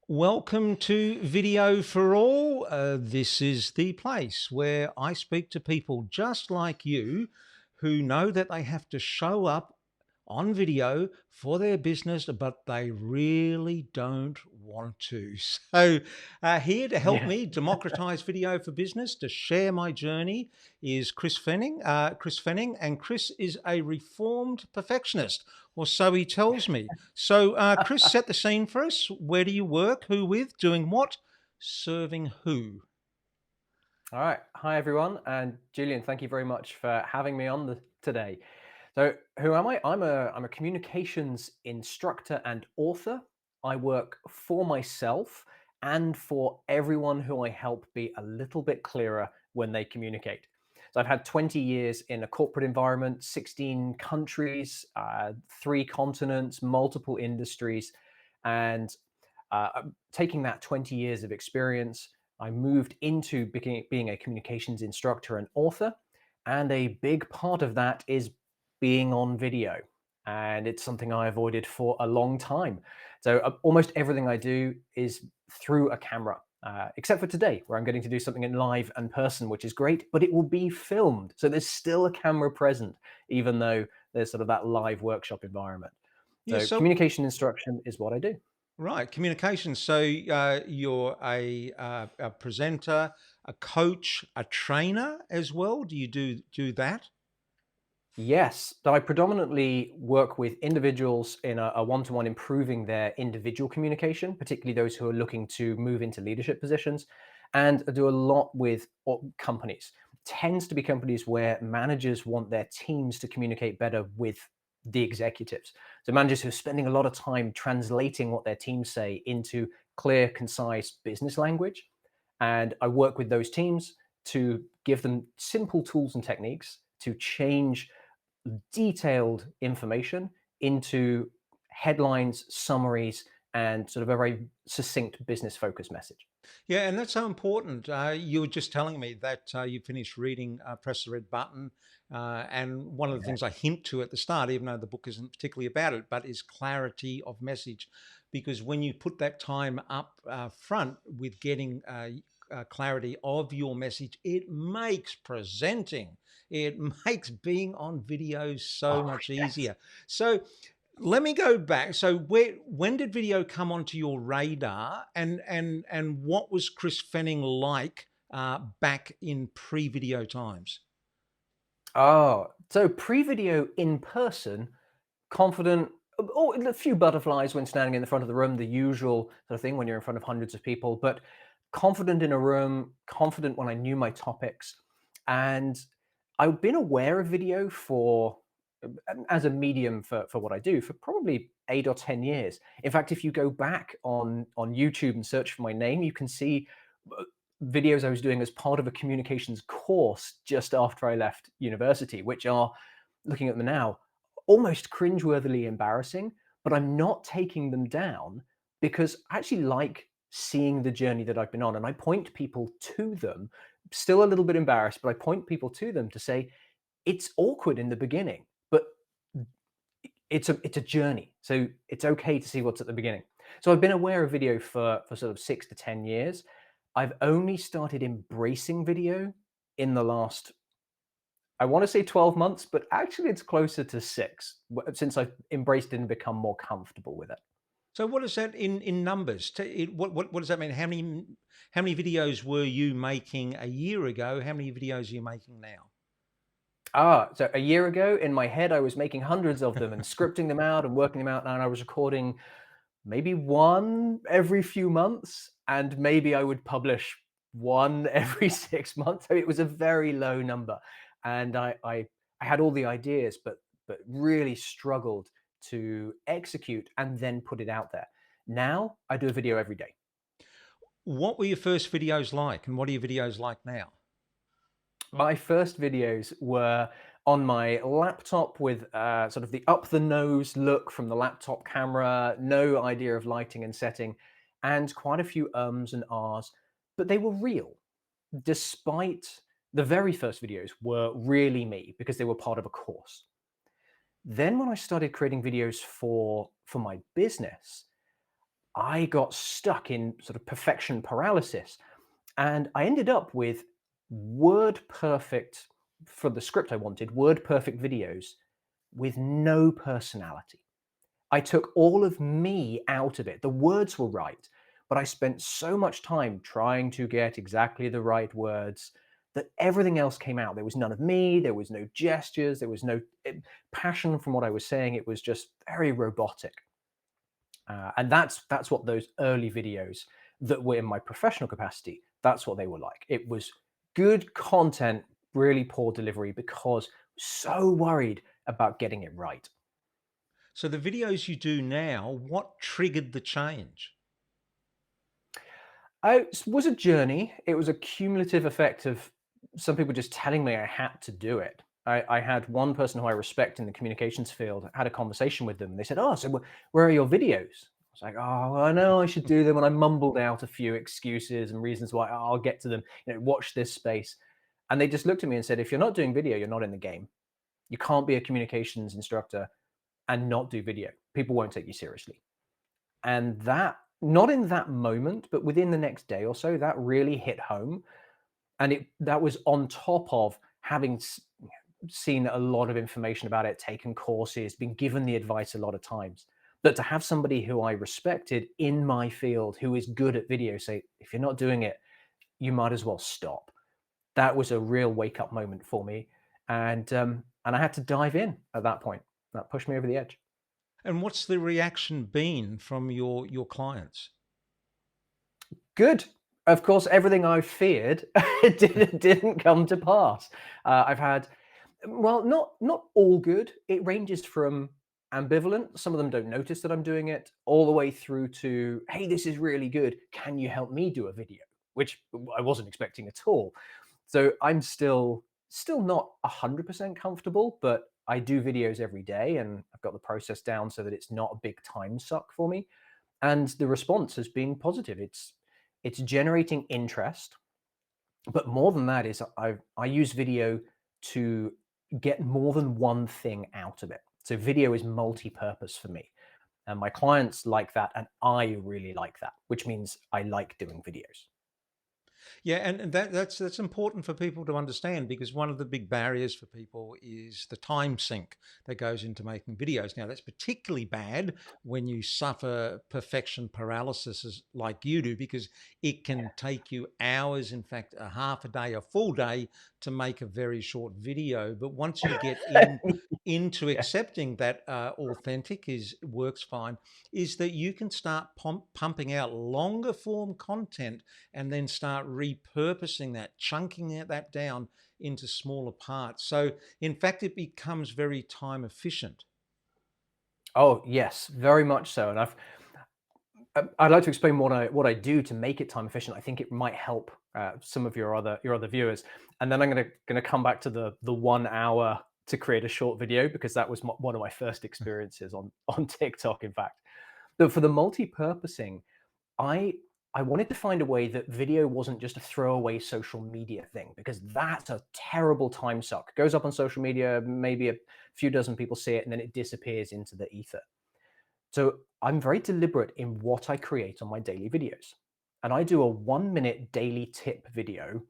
Welcome to Video for All. This is the place where I speak to people just like you who know that they have to show up on video for their business, but they really don't want to. Here to help Yeah. me democratize video for business, to share my journey, is Chris Fenning. And Chris is a reformed perfectionist, or so he tells me. Chris, set the scene for us. Where do you work? Who with? Doing what? Serving who? All right. Hi, everyone. And Julian, thank you very much for having me on today. So, who am I? I'm a communications instructor and author. I work for myself and for everyone who I help be a little bit clearer when they communicate. So, I've had 20 years in a corporate environment, 16 countries, 3 continents, multiple industries, and taking that 20 years of experience, I moved into being a communications instructor and author. And a big part of that is being on video. And it's something I avoided for a long time. So almost everything I do is through a camera, except for today, where I'm getting to do something in live and person, which is great, but it will be filmed. So there's still a camera present, even though there's sort of that live workshop environment. Yeah, So so communication instruction is what I do. right, communication. You're a presenter, a coach, a trainer as well. Do you do that? Yes, so I predominantly work with individuals in a one-to-one improving their individual communication, particularly those who are looking to move into leadership positions, and I do a lot with companies. Tends to be companies where managers want their teams to communicate better with the executives. So managers who are spending a lot of time translating what their teams say into clear, concise business language. And I work with those teams to give them simple tools and techniques to change detailed information into headlines, summaries, and sort of a very succinct business focused message. Yeah, and that's so important. You were just telling me that you finished reading Press the Red Button. And one of the Yeah. things I hint to at the start, even though the book isn't particularly about it, but is clarity of message. Because when you put that time up front with getting clarity of your message, it makes presenting, it makes being on video so Oh, much yes. easier. So, let me go back. So when did video come onto your radar, and what was Chris Fenning like back in pre-video times? Oh, so pre-video in person, confident, oh, a few butterflies when standing in the front of the room, the usual sort of thing when you're in front of hundreds of people, but confident in a room, confident when I knew my topics. And I've been aware of video for as a medium for what I do for probably 8 or 10 years. In fact, if you go back on YouTube and search for my name, you can see uh, videos I was doing as part of a communications course just after I left university, which are, looking at them now, almost cringeworthily embarrassing, but I'm not taking them down because I actually like seeing the journey that I've been on. And I point people to them, still a little bit embarrassed, but I point people to them to say, it's awkward in the beginning, but it's a journey. So it's okay to see what's at the beginning. So I've been aware of video for sort of 6 to 10 years. I've only started embracing video in the last, I want to say 12 months, but actually it's closer to six since I've embraced it and become more comfortable with it. So what is that in numbers? What does that mean? How many videos were you making a year ago? How many videos are you making now? So a year ago in my head, I was making hundreds of them and scripting them out and working them out. And I was recording maybe one every few months, and maybe I would publish one every 6 months. So it was a very low number. And I had all the ideas, but really struggled to execute and then put it out there. Now I do a video every day. What were your first videos like, and what are your videos like now? My first videos were on my laptop with sort of the up the nose look from the laptop camera, no idea of lighting and setting, and quite a few ums and ahs, but they were real. Despite the very first videos were really me because they were part of a course. Then when I started creating videos for my business, I got stuck in sort of perfection paralysis. And I ended up with word perfect, for the script I wanted, word perfect videos with no personality. I took all of me out of it. The words were right, but I spent so much time trying to get exactly the right words that everything else came out. There was none of me, there was no gestures, there was no passion from what I was saying. It was just very robotic. And that's what those early videos that were in my professional capacity, that's what they were like. It was good content, really poor delivery because so worried about getting it right. So the videos you do now, what triggered the change? It was a journey. It was a cumulative effect of some people just telling me I had to do it. I had one person who I respect in the communications field, I had a conversation with them. They said, "Oh, so where are your videos?" I was like, "Oh, well, I know I should do them." And I mumbled out a few excuses and reasons why. "Oh, I'll get to them. Watch this space." And they just looked at me and said, "If you're not doing video, you're not in the game. You can't be a communications instructor and not do video. People won't take you seriously." And that, not in that moment, but within the next day or so, that really hit home. And that was on top of having seen a lot of information about it, taken courses, been given the advice a lot of times. But to have somebody who I respected in my field, who is good at video, say, if you're not doing it, you might as well stop. That was a real wake up moment for me. And I had to dive in at that point. That pushed me over the edge. And what's the reaction been from your clients? Good. Of course, everything I feared didn't come to pass. I've had, well, not all good. It ranges from ambivalent. Some of them don't notice that I'm doing it, all the way through to, "Hey, this is really good. Can you help me do a video?" Which I wasn't expecting at all. So I'm still not 100% comfortable, but I do videos every day, and I've got the process down so that it's not a big time suck for me. And the response has been positive. It's generating interest, but more than that is I use video to get more than one thing out of it. So video is multi-purpose for me, and my clients like that, and I really like that, which means I like doing videos. Yeah, and that's important for people to understand, because one of the big barriers for people is the time sink that goes into making videos. Now, that's particularly bad when you suffer perfection paralysis like you do, because it can take you hours, in fact, a half a day, a full day to make a very short video. But once you get into Yeah. accepting that authentic is works fine, is that you can start pumping out longer form content and then start repurposing that, chunking that down into smaller parts. So, in fact, it becomes very time efficient. Oh yes, very much so. And I'd like to explain what I do to make it time efficient. I think it might help some of your other viewers. And then I'm gonna come back to the 1 hour to create a short video, because that was one of my first experiences on TikTok. In fact, but for the multi-purposing, I I wanted to find a way that video wasn't just a throwaway social media thing, because that's a terrible time suck. Goes up on social media, maybe a few dozen people see it, and then it disappears into the ether. So I'm very deliberate in what I create on my daily videos. And I do a 1 minute daily tip video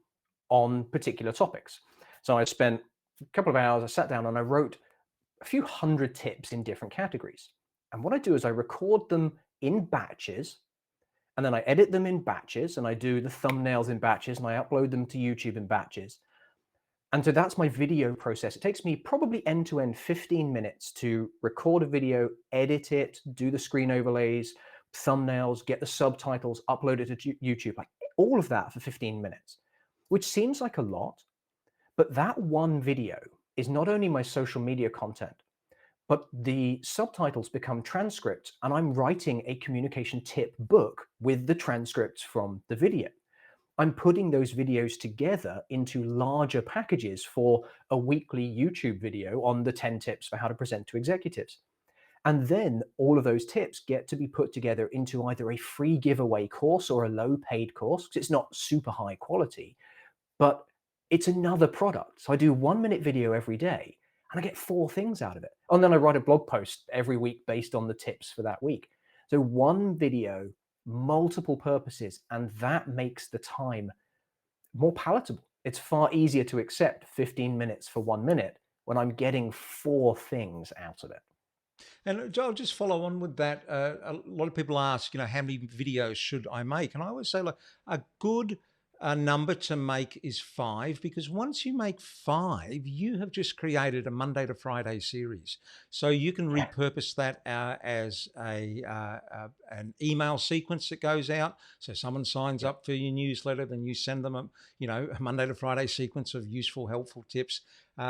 on particular topics. So I spent a couple of hours, I sat down and I wrote a few hundred tips in different categories. And what I do is I record them in batches, and then I edit them in batches, and I do the thumbnails in batches, and I upload them to YouTube in batches. And so that's my video process. It takes me probably end to end 15 minutes to record a video, edit it, do the screen overlays, thumbnails, get the subtitles, upload it to YouTube, like all of that for 15 minutes, which seems like a lot. But that one video is not only my social media content, but the subtitles become transcripts, and I'm writing a communication tip book with the transcripts from the video. I'm putting those videos together into larger packages for a weekly YouTube video on the 10 tips for how to present to executives. And then all of those tips get to be put together into either a free giveaway course or a low paid course, because it's not super high quality, but it's another product. So I do 1 minute video every day and I get four things out of it. And then I write a blog post every week based on the tips for that week. So one video, multiple purposes, and that makes the time more palatable. It's far easier to accept 15 minutes for 1 minute when I'm getting four things out of it. And I'll just follow on with that. A lot of people ask, how many videos should I make? And I always say, like, a good number to make is 5, because once you make 5, you have just created a Monday to Friday series. So you can Yeah. repurpose that as an email sequence that goes out. So someone signs Yeah. up for your newsletter, then you send them a Monday to Friday sequence of useful, helpful tips.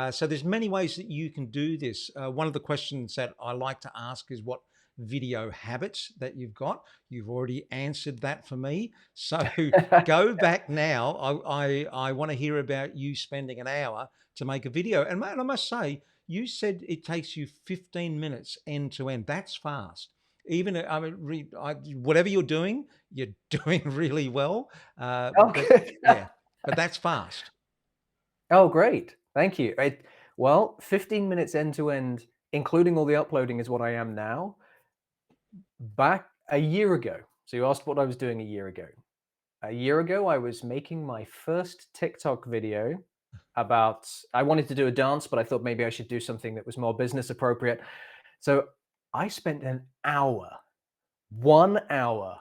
So there's many ways that you can do this. One of the questions that I like to ask is what video habits that you've got. You've already answered that for me. So go back now. I want to hear about you spending an hour to make a video. And man, I must say, you said it takes you 15 minutes end to end. That's fast. Even I mean, whatever you're doing really well. Oh, But good. yeah, but that's fast. Oh, great. Thank you. Well, 15 minutes end to end, including all the uploading, is what I am now. Back a year ago. So you asked what I was doing a year ago. A year ago, I was making my first TikTok video about, I wanted to do a dance, but I thought maybe I should do something that was more business appropriate. So I spent an hour, 1 hour,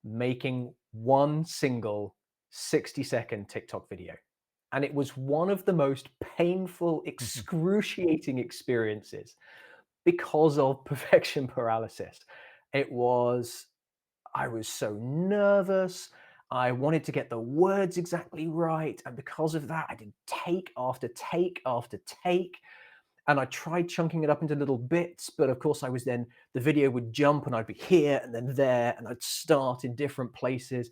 making one single 60-second TikTok video. And it was one of the most painful, excruciating experiences because of perfection paralysis. It was, I was so nervous. I wanted to get the words exactly right. And because of that, I did take after take after take. And I tried chunking it up into little bits, but of course the video would jump and I'd be here and then there, and I'd start in different places.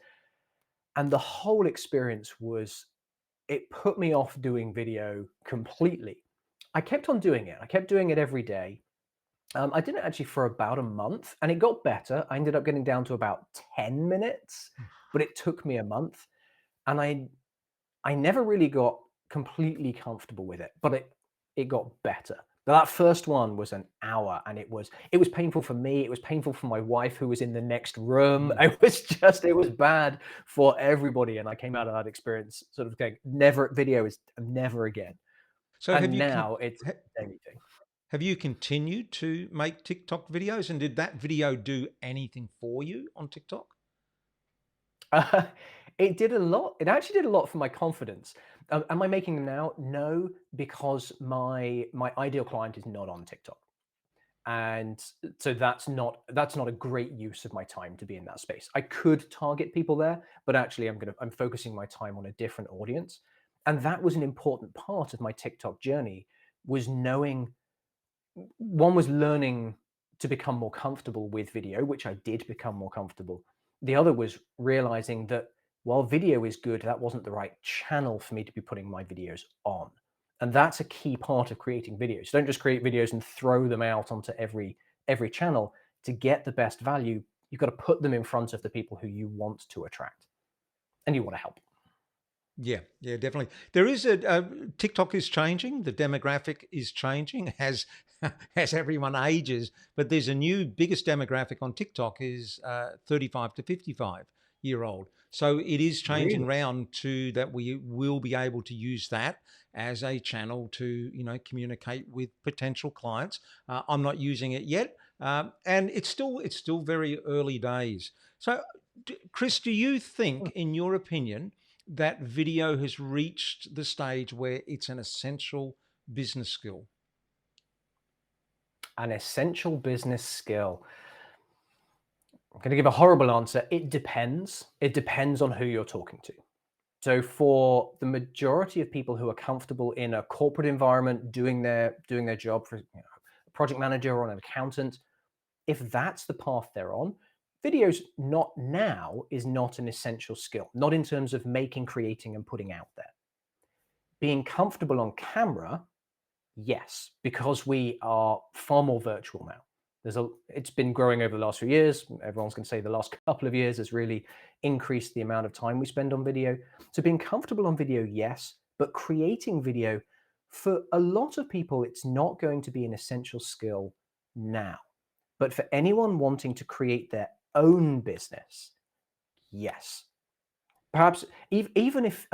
And the whole experience was, it put me off doing video completely. I kept on doing it. I kept doing it every day. I did it actually for about a month and it got better. I ended up getting down to about 10 minutes, but it took me a month. And I never really got completely comfortable with it, but it got better. That first one was an hour and it was painful for me. It was painful for my wife who was in the next room. Mm. It was bad for everybody. And I came out of that experience sort of going, never video is never again. So And now it's ha- anything. have you continued to make TikTok videos, and did that video do anything for you on TikTok? Uh, it did a lot. It actually did a lot for my confidence. Am I making them now? No, because my ideal client is not on TikTok, and so that's not a great use of my time to be in that space. I could target people there, but actually I'm focusing my time on a different audience, and that was an important part of my TikTok journey. Was knowing One was learning to become more comfortable with video, which I did become more comfortable. The other was realizing that while video is good, that wasn't the right channel for me to be putting my videos on. And that's a key part of creating videos. Don't just create videos and throw them out onto every channel. To get the best value, you've got to put them in front of the people who you want to attract and you want to help. Yeah, yeah, definitely. There is TikTok is changing. The demographic is changing as as everyone ages. But there's a new biggest demographic on TikTok is 35 to 55-year old. So it is changing Really? round to that we will be able to use that as a channel to communicate with potential clients. I'm not using it yet, and it's still very early days. So, Chris, do you think, in your opinion, that video has reached the stage where it's an essential business skill? An essential business skill. I'm going to give a horrible answer. It depends. It depends on who you're talking to. So for the majority of people who are comfortable in a corporate environment doing their job for a project manager or an accountant, if that's the path they're on, videos not now is not an essential skill, not in terms of making, creating, and putting out there. Being comfortable on camera, yes, because we are far more virtual now. It's been growing over the last few years. Everyone's going to say the last couple of years has really increased the amount of time we spend on video. So being comfortable on video, yes, but creating video, for a lot of people, it's not going to be an essential skill now. But for anyone wanting to create their own business, yes. Perhaps even if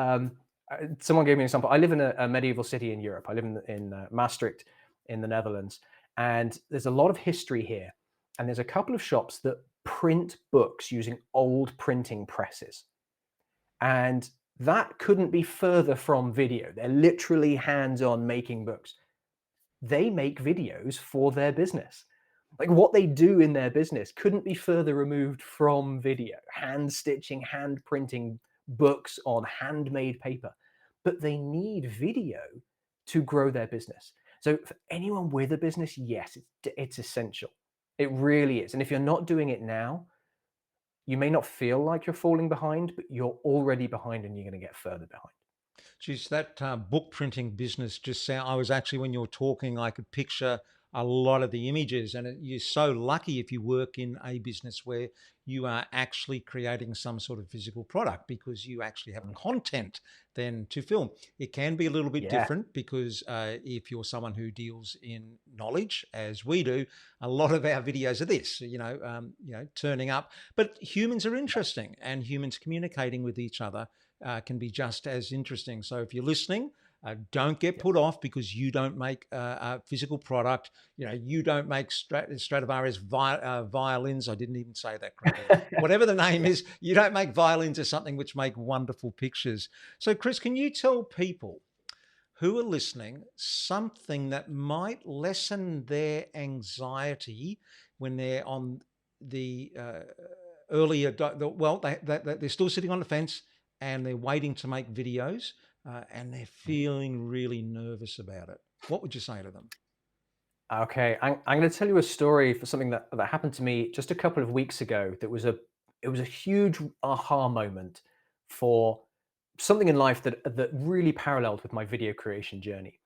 someone gave me an example. I live in a medieval city in Europe. I live in Maastricht in the Netherlands, and there's a lot of history here. And there's a couple of shops that print books using old printing presses. And that couldn't be further from video. They're literally hands-on making books. They make videos for their business. Like what they do in their business couldn't be further removed from video, hand stitching, hand printing books on handmade paper. But they need video to grow their business. So for anyone with a business, yes, it's essential. It really is. And if you're not doing it now, you may not feel like you're falling behind, but you're already behind and you're going to get further behind. Geez, that book printing business just sound. I was actually, when you were talking, I could picture a lot of the images, and you're so lucky if you work in a business where you are actually creating some sort of physical product because you actually have Mm. content then to film. It can be a little bit Yeah. different because if you're someone who deals in knowledge, as we do, a lot of our videos are this, turning up. But humans are interesting, and humans communicating with each other can be just as interesting. So if you're listening, don't get put off because you don't make a physical product. You don't make Stradivarius violins. I didn't even say that correctly. Whatever the name is, you don't make violins or something which make wonderful pictures. So, Chris, can you tell people who are listening something that might lessen their anxiety when they're on the earlier, well, they're still sitting on the fence and they're waiting to make videos and they're feeling really nervous about it? What would you say to them? Okay, I'm going to tell you a story for something that happened to me just a couple of weeks ago. It was a huge aha moment for something in life that really paralleled with my video creation journey.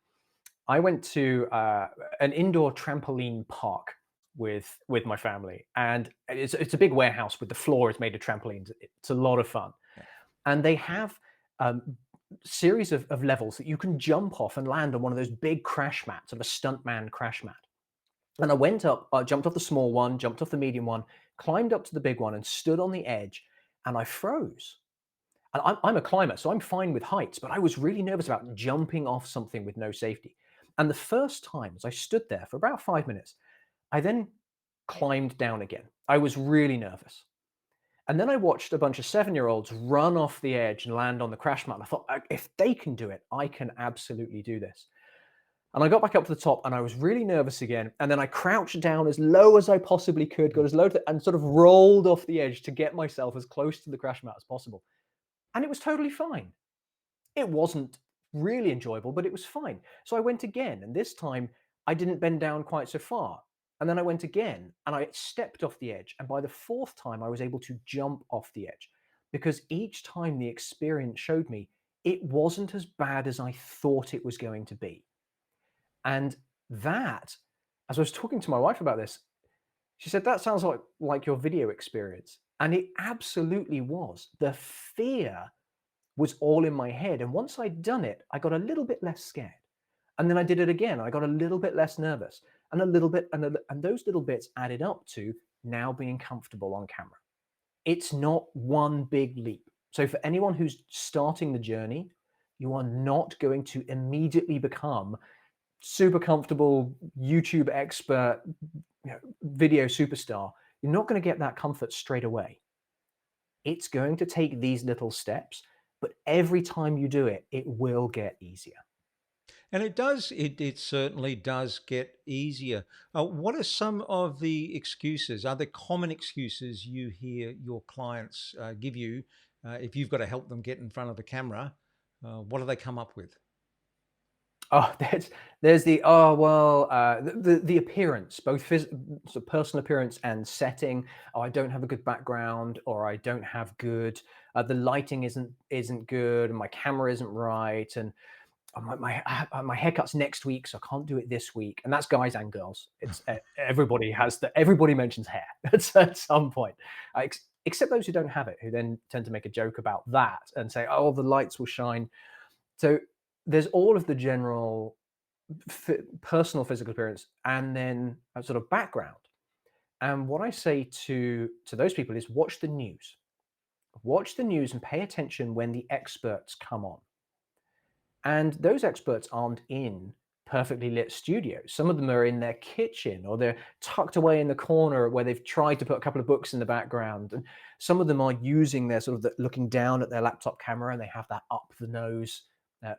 I went to an indoor trampoline park with my family, and it's a big warehouse with the floor is made of trampolines. It's a lot of fun, Yeah. and they have series of levels that you can jump off and land on one of those big crash mats, of a stuntman crash mat. And I went up, jumped off the small one, jumped off the medium one, climbed up to the big one, and stood on the edge, and I froze. And I'm a climber, so I'm fine with heights, but I was really nervous about jumping off something with no safety. And the first time, as I stood there for about 5 minutes, I then climbed down again. I was really nervous. And then I watched a bunch of 7-year-olds run off the edge and land on the crash mat. And I thought, if they can do it, I can absolutely do this. And I got back up to the top and I was really nervous again. And then I crouched down as low as I possibly could, got as low and sort of rolled off the edge to get myself as close to the crash mat as possible. And it was totally fine. It wasn't really enjoyable, but it was fine. So I went again. And this time I didn't bend down quite so far. And then I went again and I stepped off the edge. And by the fourth time, I was able to jump off the edge because each time the experience showed me it wasn't as bad as I thought it was going to be. And that, as I was talking to my wife about this, she said, that sounds like your video experience. And it absolutely was. The fear was all in my head. And once I'd done it, I got a little bit less scared. And then I did it again. I got a little bit less nervous and a little bit, and those little bits added up to now being comfortable on camera. It's not one big leap. So for anyone who's starting the journey, you are not going to immediately become super comfortable YouTube expert, video superstar. You're not going to get that comfort straight away. It's going to take these little steps, but every time you do it, it will get easier. And it does, it certainly does get easier. What are some of the excuses? Are there common excuses you hear your clients give you if you've got to help them get in front of the camera? What do they come up with? Oh, there's the oh well the appearance, both so personal appearance and setting. Oh, I don't have a good background, or I don't have good the lighting isn't good, and my camera isn't right, and oh, my haircut's next week, so I can't do it this week. And that's guys and girls. It's everybody has the everybody mentions hair at some point, except those who don't have it, who then tend to make a joke about that and say, "Oh, the lights will shine." So there's all of the general personal physical appearance and then a sort of background. And what I say to those people is watch the news. Watch the news and pay attention when the experts come on. And those experts aren't in perfectly lit studios. Some of them are in their kitchen or they're tucked away in the corner where they've tried to put a couple of books in the background. And some of them are using their sort of looking down at their laptop camera and they have that up the nose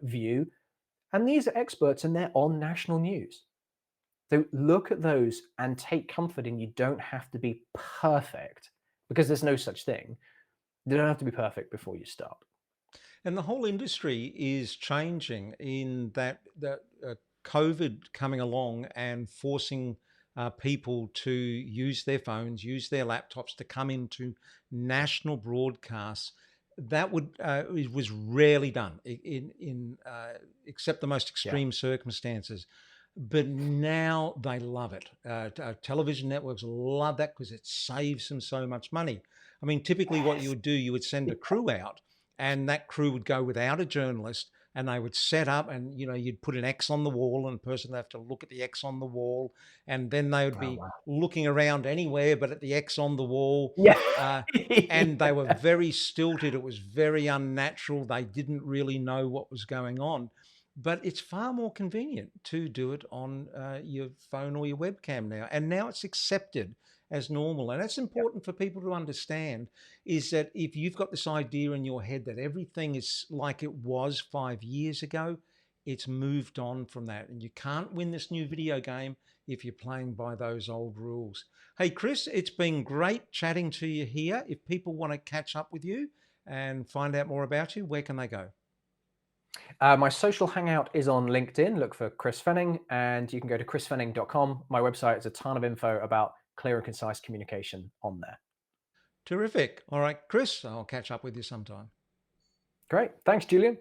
view. And these are experts and they're on national news. So look at those and take comfort in you don't have to be perfect because there's no such thing. You don't have to be perfect before you start. And the whole industry is changing in that COVID coming along and forcing people to use their phones, use their laptops to come into national broadcasts. That it was rarely done in except the most Yeah. extreme circumstances. But now they love it. Television networks love that because it saves them so much money. I mean, typically, what you Yes. would do, you would send a crew out, and that crew would go without a journalist, and they would set up, and you'd put an X on the wall, and the person would have to look at the X on the wall, and then they would Oh, be wow. looking around anywhere but at the X on the wall. Yeah. Uh, and they were very stilted. It was very unnatural. They didn't really know what was going on. But it's far more convenient to do it on your phone or your webcam now. And now it's accepted as normal. And that's Yeah. important for people to understand is that if you've got this idea in your head that everything is like it was 5 years ago, it's moved on from that. And you can't win this new video game if you're playing by those old rules. Hey, Chris, it's been great chatting to you here. If people want to catch up with you and find out more about you, where can they go? My social hangout is on LinkedIn. Look for Chris Fenning, and you can go to chrisfenning.com. My website is a ton of info about clear and concise communication on there. Terrific. All right, Chris, I'll catch up with you sometime. Great. Thanks, Julian.